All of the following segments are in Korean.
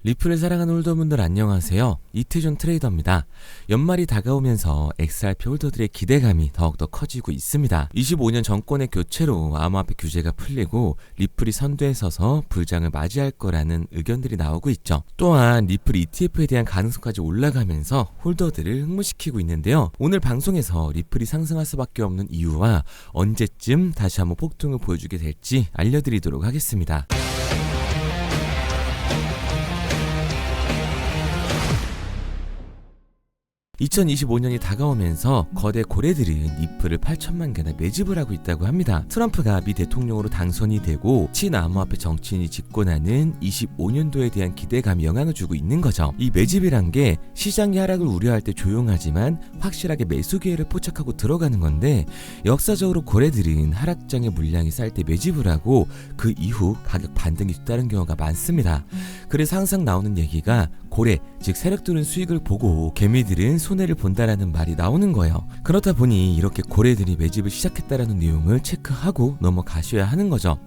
리플을 사랑하는 홀더분들 안녕하세요. 이태준 트레이더입니다. 연말이 다가오면서 XRP 홀더들의 기대감이 더욱더 커지고 있습니다. 25년 정권의 교체로 암호화폐 규제가 풀리고 리플이 선두에 서서 불장을 맞이할 거라는 의견들이 나오고 있죠. 또한 리플 ETF에 대한 가능성까지 올라가면서 홀더들을 흥분시키고 있는데요. 오늘 방송에서 리플이 상승할 수밖에 없는 이유와 언제쯤 다시 한번 폭등을 보여주게 될지 알려드리도록 하겠습니다. 2025년이 다가오면서 거대 고래들은 리플을 8천만 개나 매집을 하고 있다고 합니다. 트럼프가 미 대통령으로 당선이 되고 친암호화폐 정치인이 집권하는 25년도에 대한 기대감이 영향을 주고 있는 거죠. 이 매집이란 게 시장이 하락을 우려할 때 조용하지만 확실하게 매수 기회를 포착하고 들어가는 건데, 역사적으로 고래들은 하락장의 물량이 쌀 때 매집을 하고 그 이후 가격 반등이 뒤따른 경우가 많습니다. 그래서 항상 나오는 얘기가 고래, 즉 세력들은 수익을 보고 개미들은 손해를 본다라는 말이 나오는 거예요. 그렇다 보니 이렇게 고래들이 매집을 시작했다라는 내용을 체크하고 넘어가셔야 하는 거죠.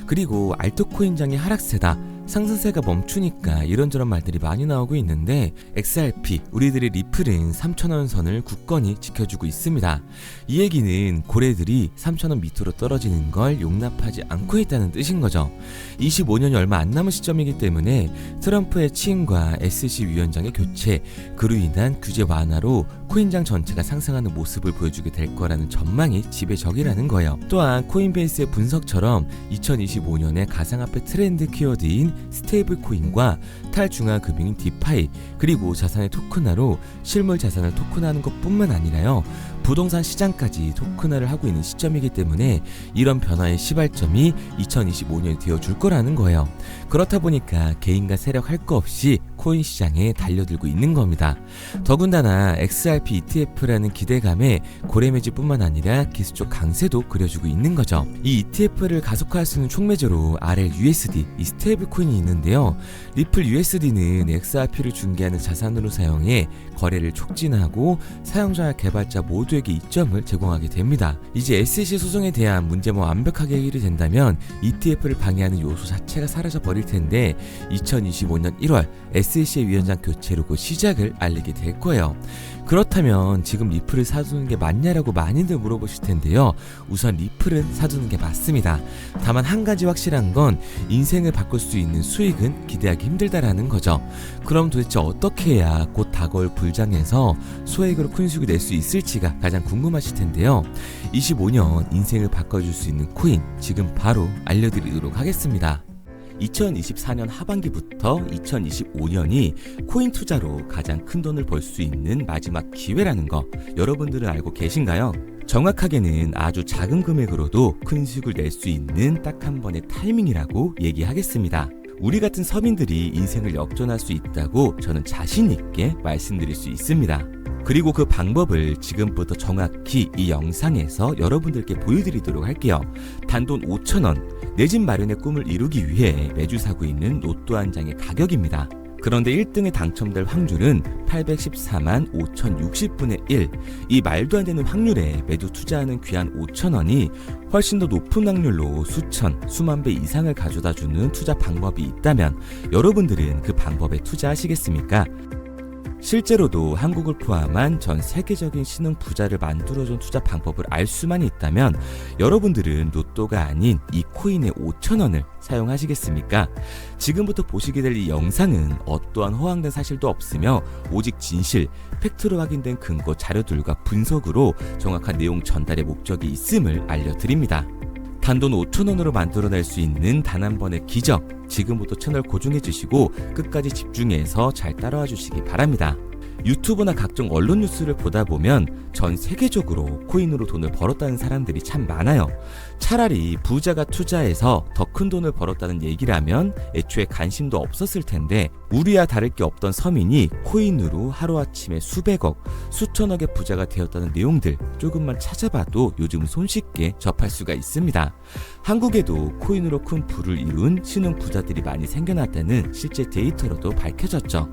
그리고 알트코인장의 하락세다, 상승세가 멈추니까 이런저런 말들이 많이 나오고 있는데, XRP, 우리들의 리플은 3,000원 선을 굳건히 지켜주고 있습니다. 이 얘기는 고래들이 3,000원 밑으로 떨어지는 걸 용납하지 않고 있다는 뜻인 거죠. 25년이 얼마 안 남은 시점이기 때문에 트럼프의 취임과 SEC 위원장의 교체, 그로 인한 규제 완화로 코인장 전체가 상승하는 모습을 보여주게 될 거라는 전망이 지배적이라는 거예요. 또한 코인베이스의 분석처럼 2025년에 가상화폐 트렌드 키워드인 스테이블 코인과 탈중앙금융인 디파이, 그리고 자산의 토큰화로 실물 자산을 토큰화하는 것뿐만 아니라요, 부동산 시장까지 토큰화를 하고 있는 시점이기 때문에 이런 변화의 시발점이 2025년이 되어줄 거라는 거예요. 그렇다 보니까 개인과 세력 할 거 없이 코인 시장에 달려들고 있는 겁니다. 더군다나 XRP ETF라는 기대감에 고래 매집뿐만 아니라 기술적 강세도 그려주고 있는 거죠. 이 ETF를 가속화할 수 있는 촉매제로 RLUSD, 이 스테이블 코인이 있는데요. 리플 USD는 XRP를 중개하는 자산으로 사용해 거래를 촉진하고 사용자와 개발자 모두에게 이점을 제공하게 됩니다. 이제 SEC 소송에 대한 문제만 완벽하게 해결이 된다면 ETF를 방해하는 요소 자체가 사라져 버릴 텐데, 2025년 1월 SEC의 위원장 교체로 그 시작을 알리게 될 거예요. 그렇다면 지금 리플을 사두는 게 맞냐라고 많이들 물어보실 텐데요. 우선 리플은 사두는 게 맞습니다. 다만 한 가지 확실한 건 인생을 바꿀 수 있는 수익은 기대하기 힘들다라는 거죠. 그럼 도대체 어떻게 해야 곧 다가올 불장에서 소액으로 큰 수익을 낼 수 있을지가 가장 궁금하실 텐데요. 25년 인생을 바꿔줄 수 있는 코인, 지금 바로 알려드리도록 하겠습니다. 2024년 하반기부터 2025년이 코인 투자로 가장 큰 돈을 벌 수 있는 마지막 기회라는 거 여러분들은 알고 계신가요? 정확하게는 아주 작은 금액으로도 큰 수익을 낼 수 있는 딱 한 번의 타이밍이라고 얘기하겠습니다. 우리 같은 서민들이 인생을 역전할 수 있다고 저는 자신 있게 말씀드릴 수 있습니다. 그리고 그 방법을 지금부터 정확히 이 영상에서 여러분들께 보여드리도록 할게요. 단돈 5,000원, 내 집 마련의 꿈을 이루기 위해 매주 사고 있는 로또 한 장의 가격입니다. 그런데 1등에 당첨될 확률은 814만 5,060분의 1. 이 말도 안 되는 확률에 매주 투자하는 귀한 5,000원이 훨씬 더 높은 확률로 수천, 수만 배 이상을 가져다주는 투자 방법이 있다면 여러분들은 그 방법에 투자하시겠습니까? 실제로도 한국을 포함한 전 세계적인 신흥 부자를 만들어준 투자 방법을 알 수만 있다면 여러분들은 로또가 아닌 이 코인의 5,000원을 사용하시겠습니까? 지금부터 보시게 될 이 영상은 어떠한 허황된 사실도 없으며 오직 진실, 팩트로 확인된 근거 자료들과 분석으로 정확한 내용 전달의 목적이 있음을 알려드립니다. 단돈 5,000원으로 만들어낼 수 있는 단 한 번의 기적, 지금부터 채널 고정해 주시고 끝까지 집중해서 잘 따라와 주시기 바랍니다. 유튜브나 각종 언론 뉴스를 보다 보면 전 세계적으로 코인으로 돈을 벌었다는 사람들이 참 많아요. 차라리 부자가 투자해서 더 큰 돈을 벌었다는 얘기라면 애초에 관심도 없었을 텐데, 우리와 다를 게 없던 서민이 코인으로 하루아침에 수백억, 수천억의 부자가 되었다는 내용들 조금만 찾아봐도 요즘 손쉽게 접할 수가 있습니다. 한국에도 코인으로 큰 부를 이룬 신흥 부자들이 많이 생겨났다는 실제 데이터로도 밝혀졌죠.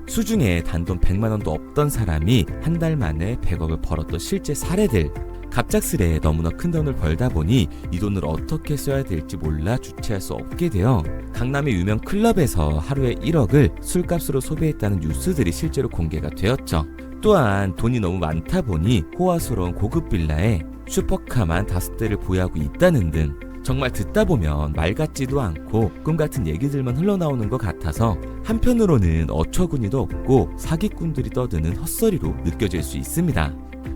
수중에 단돈 100만 원도 없던 사람이 한 달 만에 100억을 벌었던 실제 사례들, 갑작스레 너무나 큰 돈을 벌다 보니 이 돈을 어떻게 써야 될지 몰라 주체할 수 없게 되어 강남의 유명 클럽에서 하루에 1억을 술값으로 소비했다는 뉴스들이 실제로 공개가 되었죠. 또한 돈이 너무 많다 보니 호화스러운 고급 빌라에 슈퍼카만 5대를 보유하고 있다는 등 정말 듣다 보면 말 같지도 않고 꿈 같은 얘기들만 흘러나오는 것 같아서 한편으로는 어처구니도 없고 사기꾼들이 떠드는 헛소리로 느껴질 수 있습니다.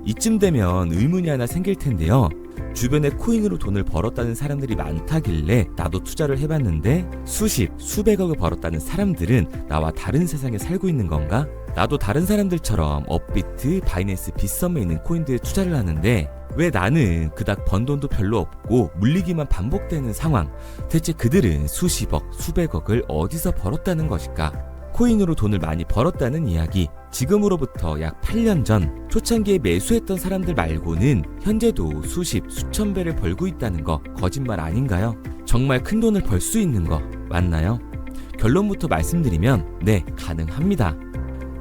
이쯤 되면 의문이 하나 생길 텐데요. 주변에 코인으로 돈을 벌었다는 사람들이 많다길래 나도 투자를 해봤는데 수십, 수백억을 벌었다는 사람들은 나와 다른 세상에 살고 있는 건가? 나도 다른 사람들처럼 업비트, 바이낸스, 빗썸에 있는 코인들에 투자를 하는데 왜 나는 그닥 번 돈도 별로 없고 물리기만 반복되는 상황? 대체 그들은 수십억, 수백억을 어디서 벌었다는 것일까? 코인으로 돈을 많이 벌었다는 이야기, 지금으로부터 약 8년 전 초창기에 매수했던 사람들 말고는 현재도 수십, 수천 배를 벌고 있다는 거 거짓말 아닌가요? 정말 큰 돈을 벌 수 있는 거 맞나요? 결론부터 말씀드리면 네, 가능합니다.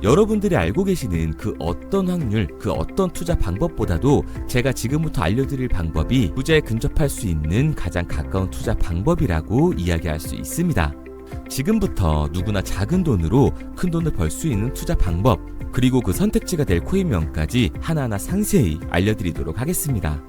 여러분들이 알고 계시는 그 어떤 확률, 그 어떤 투자 방법보다도 제가 지금부터 알려드릴 방법이 부자에 근접할 수 있는 가장 가까운 투자 방법이라고 이야기할 수 있습니다. 지금부터 누구나 작은 돈으로 큰 돈을 벌 수 있는 투자 방법, 그리고 그 선택지가 될 코인명까지 하나하나 상세히 알려드리도록 하겠습니다.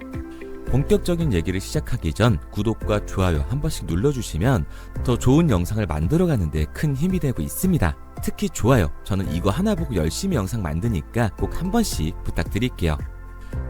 본격적인 얘기를 시작하기 전 구독과 좋아요 한 번씩 눌러주시면 더 좋은 영상을 만들어가는 데 큰 힘이 되고 있습니다. 특히 좋아요, 저는 이거 하나 보고 열심히 영상 만드니까 꼭 한 번씩 부탁드릴게요.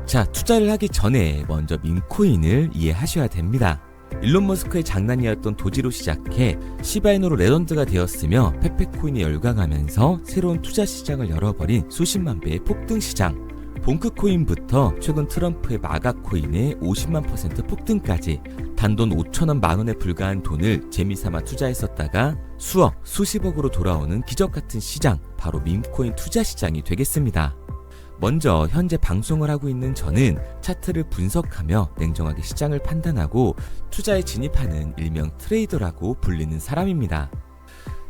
자, 투자를 하기 전에 먼저 민코인을 이해하셔야 됩니다. 일론 머스크의 장난이었던 도지로 시작해 시바이누로 레전드가 되었으며 페페코인이 열광하면서 새로운 투자 시장을 열어버린 수십만 배의 폭등 시장. 봉크코인부터 최근 트럼프의 마가코인의 50만% 폭등까지 단돈 5천원 만원에 불과한 돈을 재미삼아 투자했었다가 수억, 수십억으로 돌아오는 기적같은 시장, 바로 밈코인 투자 시장이 되겠습니다. 먼저 현재 방송을 하고 있는 저는 차트를 분석하며 냉정하게 시장을 판단하고 투자에 진입하는 일명 트레이더라고 불리는 사람입니다.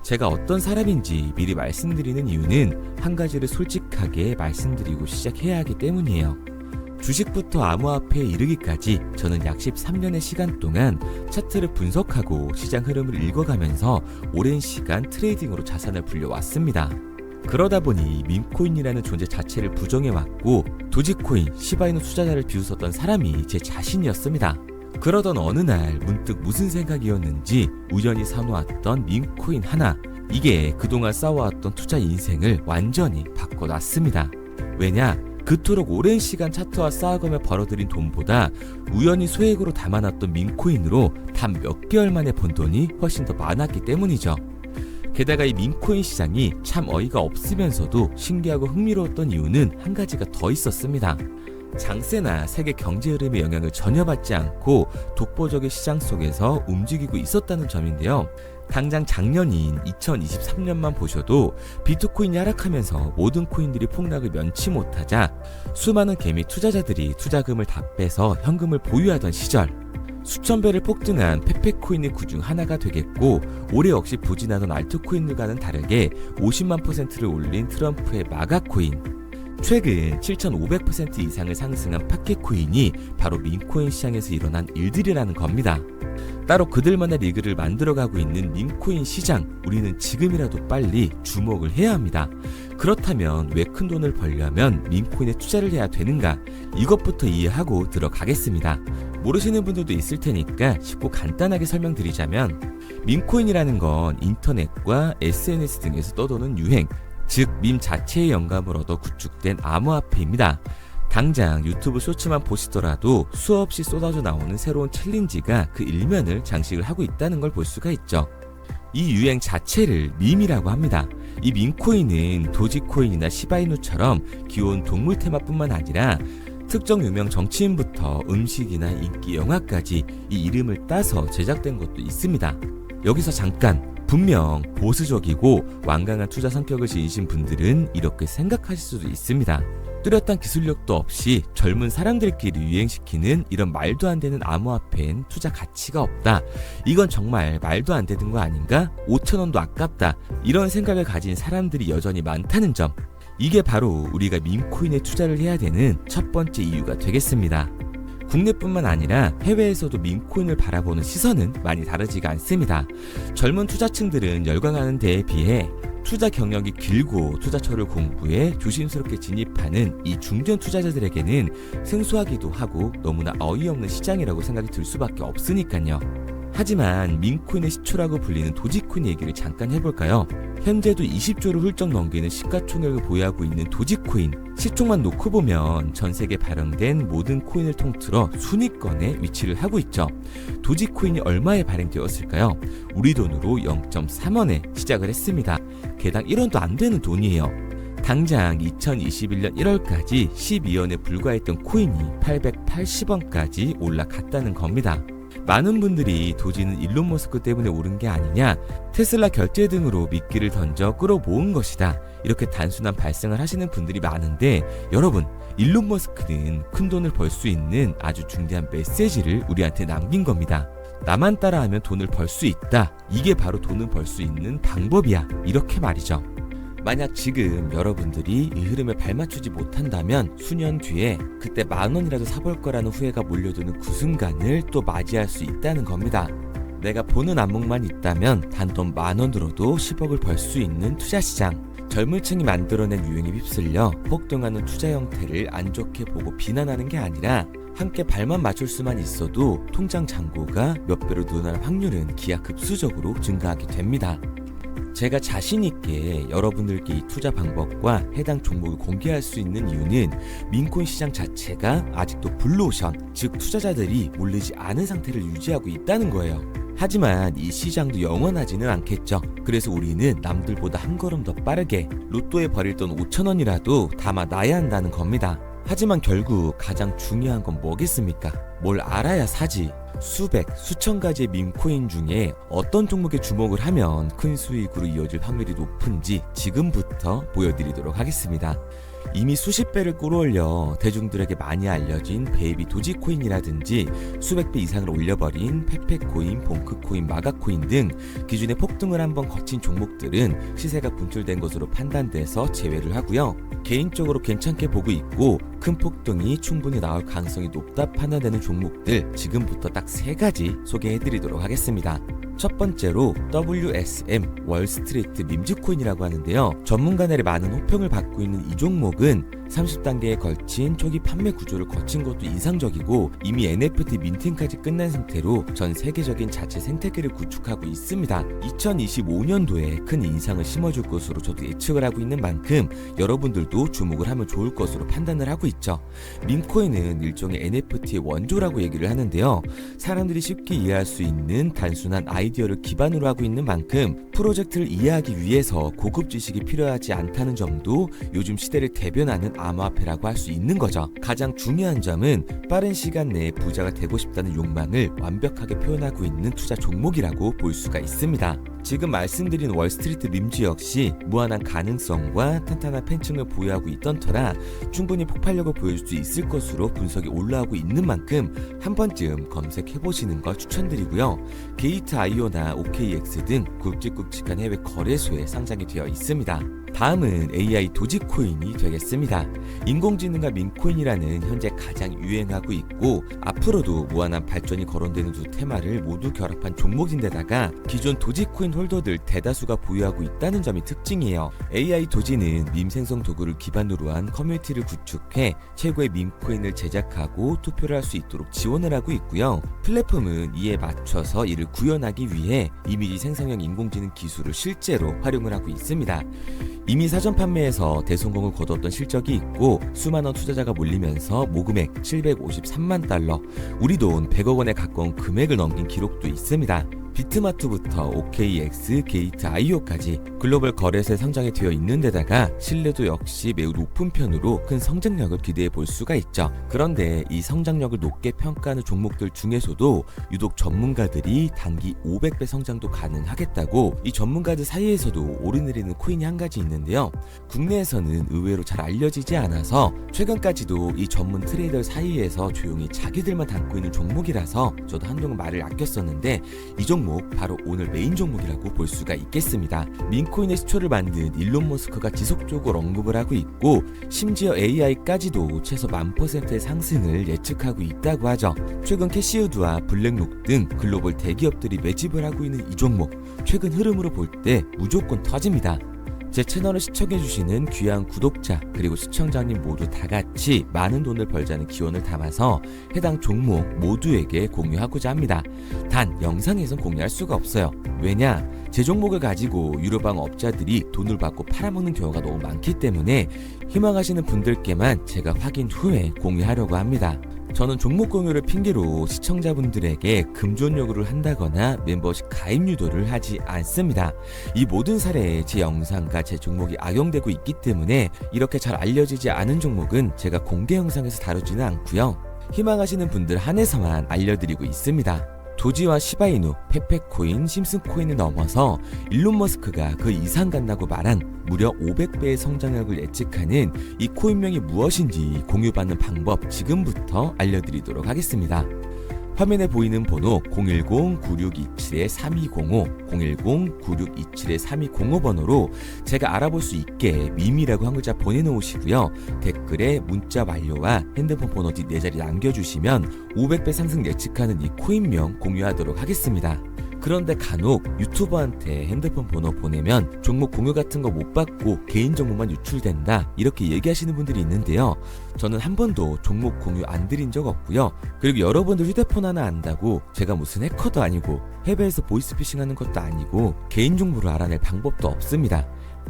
제가 어떤 사람인지 미리 말씀드리는 이유는 한 가지를 솔직하게 말씀드리고 시작해야 하기 때문이에요. 주식부터 암호화폐에 이르기까지 저는 약 13년의 시간 동안 차트를 분석하고 시장 흐름을 읽어가면서 오랜 시간 트레이딩으로 자산을 불려왔습니다. 그러다 보니 밈코인이라는 존재 자체를 부정해왔고 도지코인, 시바이누 투자자를 비웃었던 사람이 제 자신이었습니다. 그러던 어느 날 문득 무슨 생각이었는지 우연히 사놓았던 밈코인 하나, 이게 그동안 쌓아왔던 투자 인생을 완전히 바꿔놨습니다. 왜냐? 그토록 오랜 시간 차트와 쌓아가며 벌어들인 돈보다 우연히 소액으로 담아놨던 밈코인으로 단 몇 개월 만에 번 돈이 훨씬 더 많았기 때문이죠. 게다가 이 밈코인 시장이 참 어이가 없으면서도 신기하고 흥미로웠던 이유는 한 가지가 더 있었습니다. 장세나 세계 경제 흐름의 영향을 전혀 받지 않고 독보적인 시장 속에서 움직이고 있었다는 점인데요. 당장 작년인 2023년만 보셔도 비트코인이 하락하면서 모든 코인들이 폭락을 면치 못하자 수많은 개미 투자자들이 투자금을 다 빼서 현금을 보유하던 시절, 수천 배를 폭등한 페페코인이 그중 하나가 되겠고, 올해 역시 부진하던 알트코인들과는 다르게 50만 %를 올린 트럼프의 마가코인, 최근 7,500% 이상을 상승한 파켓코인이 바로 밈코인 시장에서 일어난 일들이라는 겁니다. 따로 그들만의 리그를 만들어가고 있는 밈코인 시장, 우리는 지금이라도 빨리 주목을 해야 합니다. 그렇다면 왜 큰 돈을 벌려면 밈코인에 투자를 해야 되는가? 이것부터 이해하고 들어가겠습니다. 모르시는 분들도 있을 테니까 쉽고 간단하게 설명드리자면, 밈코인이라는 건 인터넷과 SNS 등에서 떠도는 유행, 즉 밈 자체의 영감을 얻어 구축된 암호화폐입니다. 당장 유튜브 쇼츠만 보시더라도 수없이 쏟아져 나오는 새로운 챌린지가 그 일면을 장식을 하고 있다는 걸 볼 수가 있죠. 이 유행 자체를 밈이라고 합니다. 이 밈코인은 도지코인이나 시바이누처럼 귀여운 동물 테마뿐만 아니라 특정 유명 정치인부터 음식이나 인기 영화까지 이 이름을 따서 제작된 것도 있습니다. 여기서 잠깐, 분명 보수적이고 완강한 투자 성격을 지니신 분들은 이렇게 생각하실 수도 있습니다. 뚜렷한 기술력도 없이 젊은 사람들끼리 유행시키는 이런 말도 안 되는 암호화폐엔 투자 가치가 없다. 이건 정말 말도 안 되는 거 아닌가? 5,000원도 아깝다. 이런 생각을 가진 사람들이 여전히 많다는 점. 이게 바로 우리가 밈코인에 투자를 해야 되는 첫 번째 이유가 되겠습니다. 국내뿐만 아니라 해외에서도 밈코인을 바라보는 시선은 많이 다르지가 않습니다. 젊은 투자층들은 열광하는 데에 비해 투자 경력이 길고 투자처를 공부해 조심스럽게 진입하는 이 중견 투자자들에게는 생소하기도 하고 너무나 어이없는 시장이라고 생각이 들 수밖에 없으니까요. 하지만 밈코인의 시초라고 불리는 도지코인 얘기를 잠깐 해볼까요? 현재도 20조를 훌쩍 넘기는 시가총액을 보유하고 있는 도지코인, 시총만 놓고 보면 전 세계에 발행된 모든 코인을 통틀어 순위권에 위치를 하고 있죠. 도지코인이 얼마에 발행되었을까요? 우리 돈으로 0.3원에 시작을 했습니다. 개당 1원도 안 되는 돈이에요. 당장 2021년 1월까지 12원에 불과했던 코인이 880원까지 올라갔다는 겁니다. 많은 분들이 도지는 일론 머스크 때문에 오른 게 아니냐, 테슬라 결제 등으로 미끼를 던져 끌어모은 것이다, 이렇게 단순한 발생을 하시는 분들이 많은데, 여러분, 일론 머스크는 큰 돈을 벌 수 있는 아주 중대한 메시지를 우리한테 남긴 겁니다. 나만 따라하면 돈을 벌 수 있다, 이게 바로 돈을 벌 수 있는 방법이야, 이렇게 말이죠. 만약 지금 여러분들이 이 흐름에 발맞추지 못한다면 수년 뒤에 그때 10,000원이라도 사볼 거라는 후회가 몰려드는 그 순간을 또 맞이할 수 있다는 겁니다. 내가 보는 안목만 있다면 단돈 10,000원 들어도 10억을 벌 수 있는 투자시장, 젊은 층이 만들어낸 유행에 휩쓸려 폭등하는 투자 형태를 안 좋게 보고 비난하는 게 아니라 함께 발만 맞출 수만 있어도 통장 잔고가 몇 배로 늘어날 확률은 기하급수적으로 증가하게 됩니다. 제가 자신있게 여러분들께 이 투자 방법과 해당 종목을 공개할 수 있는 이유는 밈코인 시장 자체가 아직도 블루오션, 즉 투자자들이 몰리지 않은 상태를 유지하고 있다는 거예요. 하지만 이 시장도 영원하지는 않겠죠. 그래서 우리는 남들보다 한 걸음 더 빠르게 로또에 버릴 돈 5,000원이라도 담아놔야 한다는 겁니다. 하지만 결국 가장 중요한 건 뭐겠습니까? 뭘 알아야 사지. 수백, 수천 가지의 밈코인 중에 어떤 종목에 주목을 하면 큰 수익으로 이어질 확률이 높은지 지금부터 보여드리도록 하겠습니다. 이미 수십 배를 끌어올려 대중들에게 많이 알려진 베이비 도지코인이라든지 수백 배 이상을 올려버린 페페코인, 봉크코인, 마가코인 등 기존에 폭등을 한번 거친 종목들은 시세가 분출된 것으로 판단돼서 제외를 하고요. 개인적으로 괜찮게 보고 있고 큰 폭등이 충분히 나올 가능성이 높다 판단되는 종목들 지금부터 딱 3가지 소개해드리도록 하겠습니다. 첫 번째로 WSM 월스트리트 밈즈코인이라고 하는데요. 전문가들의 많은 호평을 받고 있는 이 종목은 30단계에 걸친 초기 판매 구조를 거친 것도 인상적이고 이미 NFT 민팅까지 끝난 상태로 전 세계적인 자체 생태계를 구축하고 있습니다. 2025년도에 큰 인상을 심어줄 것으로 저도 예측을 하고 있는 만큼 여러분들도 주목을 하면 좋을 것으로 판단을 하고 있죠. 밈코인은 일종의 NFT의 원조라고 얘기를 하는데요. 사람들이 쉽게 이해할 수 있는 단순한 아이디어를 기반으로 하고 있는 만큼 프로젝트를 이해하기 위해서 고급 지식이 필요하지 않다는 점도 요즘 시대를 대변하는 암호화폐라고 할 수 있는 거죠. 가장 중요한 점은 빠른 시간 내에 부자가 되고 싶다는 욕망을 완벽하게 표현하고 있는 투자 종목이라고 볼 수가 있습니다. 지금 말씀드린 월스트리트 밈즈 역시 무한한 가능성과 탄탄한 팬층을 보유하고 있던 터라 충분히 폭발력을 보여줄 수 있을 것으로 분석이 올라오고 있는 만큼 한 번쯤 검색해보시는 걸 추천드리고요. 게이트.io나 OKX 등 굵직굵직한 해외 거래소에 상장이 되어 있습니다. 다음은 AI 도지코인이 되겠습니다. 인공지능과 밈코인이라는 현재 가장 유행하고 있고 앞으로도 무한한 발전이 거론되는 두 테마를 모두 결합한 종목인데다가 기존 도지코인 홀더들 대다수가 보유하고 있다는 점이 특징이에요. AI 도지는 밈 생성 도구를 기반으로 한 커뮤니티를 구축해 최고의 밈코인을 제작하고 투표를 할 수 있도록 지원을 하고 있고요. 플랫폼은 이에 맞춰서 이를 구현하기 위해 이미지 생성형 인공지능 기술을 실제로 활용을 하고 있습니다. 이미 사전 판매에서 대성공을 거뒀던 실적이 있고 수만원 투자자가 몰리면서 모금액 753만 달러, 우리 돈 100억 원에 가까운 금액을 넘긴 기록도 있습니다. 비트마트부터 OKX, 게이트.io까지 글로벌 거래소에 상장이 되어 있는 데다가 신뢰도 역시 매우 높은 편으로 큰 성장력을 기대해 볼 수가 있죠. 그런데 이 성장력을 높게 평가하는 종목들 중에서도 유독 전문가들이 단기 500배 성장도 가능하겠다고 이 전문가들 사이에서도 오르내리는 코인이 한 가지 있는데요. 국내에서는 의외로 잘 알려지지 않아서 최근까지도 이 전문 트레이더 사이에서 조용히 자기들만 담고 있는 종목이라서 저도 한동안 말을 아꼈었는데 이 종목 종목 바로 오늘 메인 종목이라고 볼 수가 있겠습니다. 민코인의 시초를 만든 일론 머스크가 지속적으로 언급을 하고 있고 심지어 AI까지도 최소 1000%의 상승을 예측하고 있다고 하죠. 최근 캐시우드와 블랙록 등 글로벌 대기업들이 매집을 하고 있는 이 종목, 최근 흐름으로 볼 때 무조건 터집니다. 제 채널을 시청해주시는 귀한 구독자 그리고 시청자님 모두 다같이 많은 돈을 벌자는 기원을 담아서 해당 종목 모두에게 공유하고자 합니다. 단 영상에선 공유할 수가 없어요. 왜냐? 제 종목을 가지고 유료방 업자들이 돈을 받고 팔아먹는 경우가 너무 많기 때문에 희망하시는 분들께만 제가 확인 후에 공유하려고 합니다. 저는 종목 공유를 핑계로 시청자분들에게 금전 요구를 한다거나 멤버십 가입 유도를 하지 않습니다. 이 모든 사례에 제 영상과 제 종목이 악용되고 있기 때문에 이렇게 잘 알려지지 않은 종목은 제가 공개 영상에서 다루지는 않고요. 희망하시는 분들 한해서만 알려드리고 있습니다. 도지와 시바이누, 페페코인, 심슨코인을 넘어서 일론 머스크가 그 이상 간다고 말한 무려 500배의 성장력을 예측하는 이 코인명이 무엇인지 공유받는 방법 지금부터 알려드리도록 하겠습니다. 화면에 보이는 번호 010-9627-3205, 010-9627-3205 번호로 제가 알아볼 수 있게 미미라고 한 글자 보내놓으시고요. 댓글에 문자 완료와 핸드폰 번호 뒷 4자리 남겨주시면 500배 상승 예측하는 이 코인명 공유하도록 하겠습니다. 그런데 간혹 유튜버한테 핸드폰 번호 보내면 종목 공유 같은 거 못 받고 개인정보만 유출된다 이렇게 얘기하시는 분들이 있는데요. 저는 한 번도 종목 공유 안 드린 적 없고요. 그리고 여러분들 휴대폰 하나 안다고 제가 무슨 해커도 아니고 해외에서 보이스피싱 하는 것도 아니고 개인정보를 알아낼 방법도 없습니다.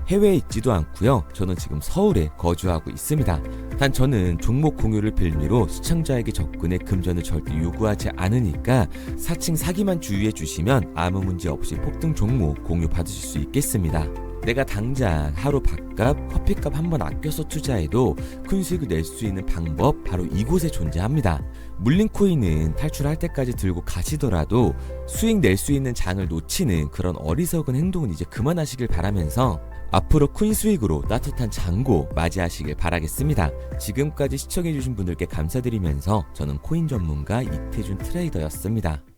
해외에 있지도 않고요. 저는 지금 서울에 거주하고 있습니다. 단 저는 종목 공유를 빌미로 시청자에게 접근해 금전을 절대 요구하지 않으니까 사칭 사기만 주의해 주시면 아무 문제 없이 폭등 종목 공유 받으실 수 있겠습니다. 내가 당장 하루 밥값, 커피값 한번 아껴서 투자해도 큰 수익을 낼 수 있는 방법 바로 이곳에 존재합니다. 물린 코인은 탈출할 때까지 들고 가시더라도 수익 낼 수 있는 장을 놓치는 그런 어리석은 행동은 이제 그만하시길 바라면서 앞으로 큰 수익으로 따뜻한 장고 맞이하시길 바라겠습니다. 지금까지 시청해주신 분들께 감사드리면서 저는 코인 전문가 이태준 트레이더였습니다.